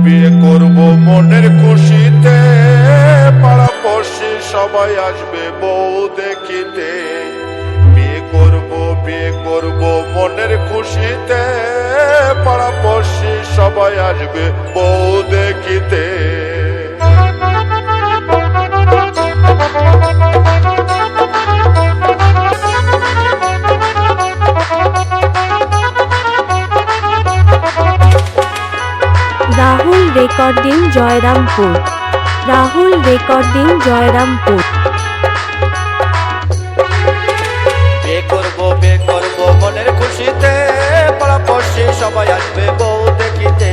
বিয়ে করব মনের খুশিতে, পাড়াপড়শি সবাই আসবে বউ দেখিতে। বিয়ে করব মনের খুশিতে, পাড়াপড়শি সবাই আসবে বউ দেখিতে। রাহুল রেকর্ডিং জয়রামপুর। রাহুল রেকর্ডিং জয়রামপুর। বিয়ে করব মনের খুশিতে, পাড়াপড়শি সবাই আসবে বউ দেখিতে।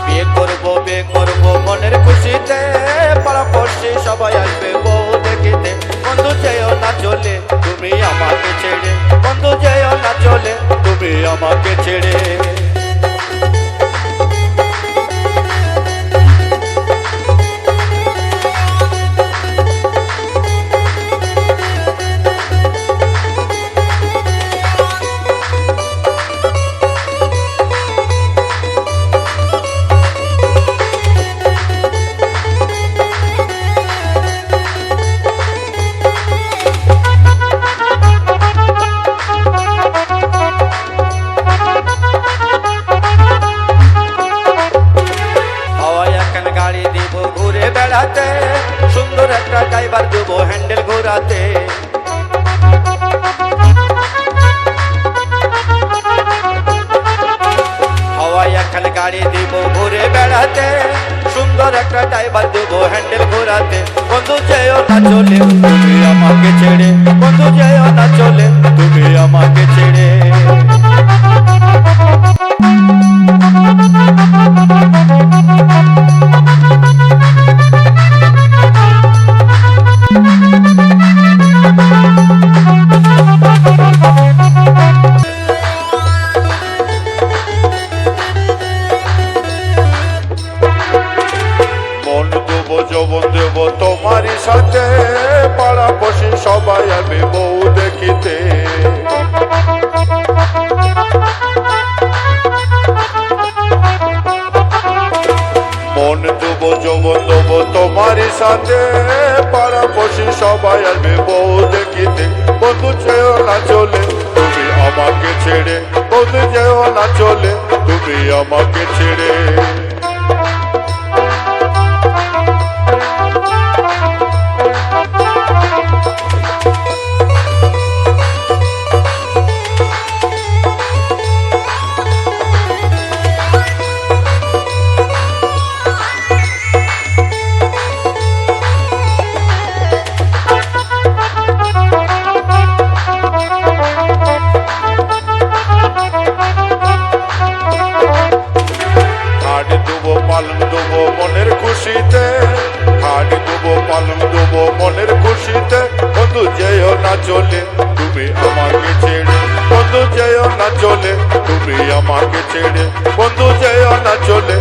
বিয়ে করব মনের খুশিতে, পাড়াপড়শি সবাই আসবে বউ দেখিতে। বন্ধু যেও না চলে তুমি আমাকে ছেড়ে, বন্ধু যেও না চলে তুমি আমাকে ছেড়ে। সুন্দর একটা ড্রাইভার দেবো হ্যান্ডেল ঘোরাতে। হাওয়ায় একখান গাড়ি দিব ঘুরে বেড়াতে, সুন্দর একটা ড্রাইভার দেবো হ্যান্ডেল ঘোরাতে। বন্ধু যেও না চলে তুমি আমাকে ছেড়ে, বন্ধু যেও না চলে তুমি আমাকে ছেড়ে। যৌবন দেব তোমারই সাথে, পাড়াপড়শি সবাই আসবে বউ দেখিতে। মন দেব যৌবন দেব তোমারই সাথে, পাড়াপড়শি সবাই আসবে বউ দেখিতে। বন্ধু যেও না চলে তুমি আমাকে ছেড়ে, বন্ধু যেও না চলে তুমি আমাকে ছেড়ে। পালন দেবো মনের খুশিতে, খাড়ি দেবো পালন দেবো মনের খুশিতে। বন্ধু যেও না চলে তুমি আমাকে ছেড়ে, বন্ধু যেও না চলে তুমি আমাকে ছেড়ে, বন্ধু যেও না চলে